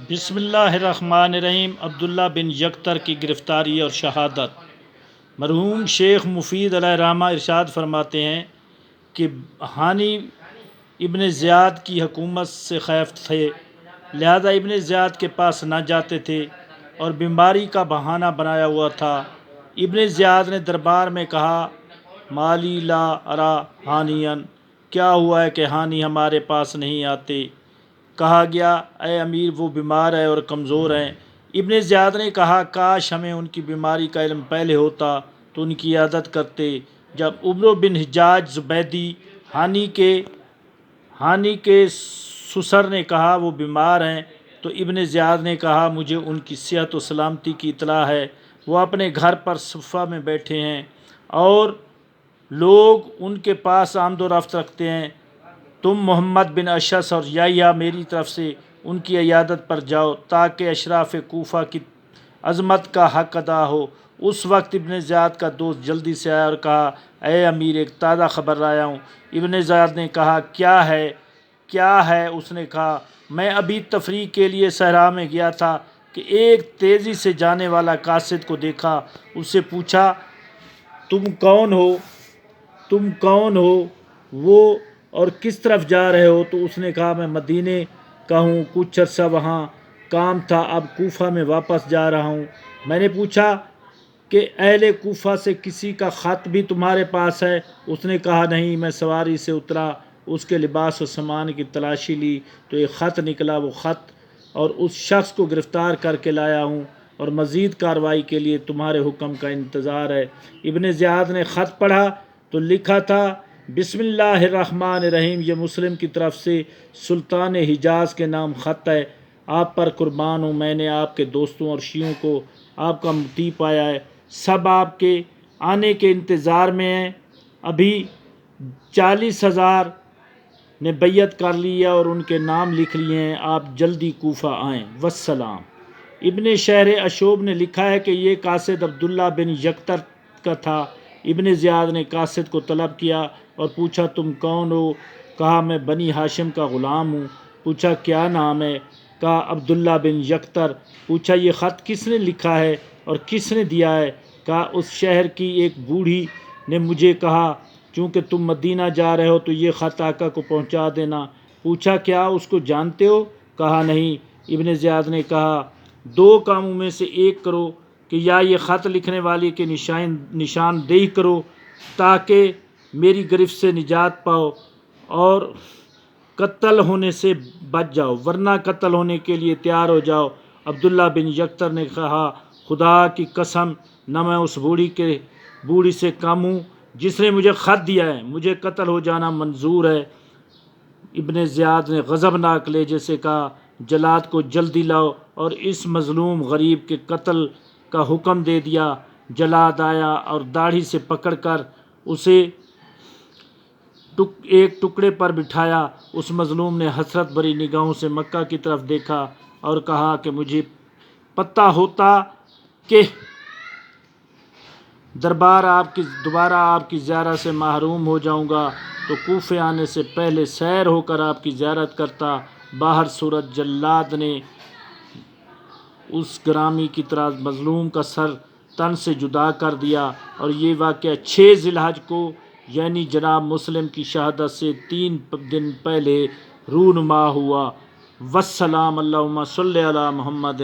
بسم اللہ الرحمن الرحیم۔ عبداللہ بن یکتر کی گرفتاری اور شہادت۔ مرحوم شیخ مفید علیہ رحمہ ارشاد فرماتے ہیں کہ ہانی ابن زیاد کی حکومت سے خائف تھے، لہذا ابن زیاد کے پاس نہ جاتے تھے اور بیماری کا بہانہ بنایا ہوا تھا۔ ابن زیاد نے دربار میں کہا، مالی لا ارا ہانین، کیا ہوا ہے کہ ہانی ہمارے پاس نہیں آتے؟ کہا گیا، اے امیر، وہ بیمار ہے اور کمزور ہیں۔ ابن زیاد نے کہا، کاش ہمیں ان کی بیماری کا علم پہلے ہوتا تو ان کی عیادت کرتے۔ جب عمرو بن حجاج زبیدی ہانی کے سسر نے کہا وہ بیمار ہیں، تو ابن زیاد نے کہا، مجھے ان کی صحت و سلامتی کی اطلاع ہے، وہ اپنے گھر پر صفہ میں بیٹھے ہیں اور لوگ ان کے پاس آمد و رفت رکھتے ہیں۔ تم محمد بن اشعث اور یحییٰ میری طرف سے ان کی عیادت پر جاؤ تاکہ اشراف کوفہ کی عظمت کا حق ادا ہو۔ اس وقت ابن زیاد کا دوست جلدی سے آیا اور کہا، اے امیر، ایک تازہ خبر لایا ہوں۔ ابن زیاد نے کہا، کیا ہے؟ اس نے کہا، میں ابھی تفریح کے لیے صحرا میں گیا تھا کہ ایک تیزی سے جانے والا قاصد کو دیکھا۔ اس سے پوچھا، تم کون ہو وہ اور کس طرف جا رہے ہو؟ تو اس نے کہا، میں مدینے کا ہوں، کچھ عرصہ وہاں کام تھا، اب کوفہ میں واپس جا رہا ہوں۔ میں نے پوچھا کہ اہل کوفہ سے کسی کا خط بھی تمہارے پاس ہے؟ اس نے کہا، نہیں۔ میں سواری سے اترا، اس کے لباس و سامان کی تلاشی لی تو ایک خط نکلا۔ وہ خط اور اس شخص کو گرفتار کر کے لایا ہوں اور مزید کارروائی کے لیے تمہارے حکم کا انتظار ہے۔ ابن زیاد نے خط پڑھا تو لکھا تھا، بسم اللہ الرحمن الرحیم، یہ مسلم کی طرف سے سلطان حجاز کے نام خط ہے۔ آپ پر قربان ہوں، میں نے آپ کے دوستوں اور شیعوں کو آپ کا مطیع پایا ہے، سب آپ کے آنے کے انتظار میں ہیں۔ ابھی 40,000 نے بیعت کر لی ہے اور ان کے نام لکھ لیے ہیں، آپ جلدی کوفہ آئیں، والسلام۔ ابن شہر اشوب نے لکھا ہے کہ یہ قاصد عبداللہ بن یکتر کا تھا۔ ابن زیاد نے قاصد کو طلب کیا اور پوچھا، تم کون ہو؟ کہا، میں بنی ہاشم کا غلام ہوں۔ پوچھا، کیا نام ہے؟ کہا، عبداللہ بن یکتر۔ پوچھا، یہ خط کس نے لکھا ہے اور کس نے دیا ہے؟ کہا، اس شہر کی ایک بوڑھی نے مجھے کہا، چونکہ تم مدینہ جا رہے ہو تو یہ خط آقا کو پہنچا دینا۔ پوچھا، کیا اس کو جانتے ہو؟ کہا، نہیں۔ ابن زیاد نے کہا، دو کاموں میں سے ایک کرو کہ یا یہ خط لکھنے والے کی نشاندہی کرو تاکہ میری گرفت سے نجات پاؤ اور قتل ہونے سے بچ جاؤ، ورنہ قتل ہونے کے لیے تیار ہو جاؤ۔ عبداللہ بن یکتر نے کہا، خدا کی قسم، نہ میں اس بوڑھی سے کم ہوں جس نے مجھے خط دیا ہے، مجھے قتل ہو جانا منظور ہے۔ ابن زیاد نے غضبناک لہجے سے کہا، جلاد کو جلدی لاؤ اور اس مظلوم غریب کے قتل کا حکم دے دیا۔ جلاد آیا اور داڑھی سے پکڑ کر اسے ایک ٹکڑے پر بٹھایا۔ اس مظلوم نے حسرت بھری نگاہوں سے مکہ کی طرف دیکھا اور کہا کہ مجھے پتہ ہوتا کہ دوبارہ آپ کی زیارت سے محروم ہو جاؤں گا تو کوفے آنے سے پہلے سیر ہو کر آپ کی زیارت کرتا۔ باہر صورت جلاد نے اس گرامی کی طرح مظلوم کا سر تن سے جدا کر دیا، اور یہ واقعہ 6 ذی الحج کو یعنی جناب مسلم کی شہادت سے 3 دن پہلے رونما ہوا۔ والسلام۔ اللہم صلی علی محمد۔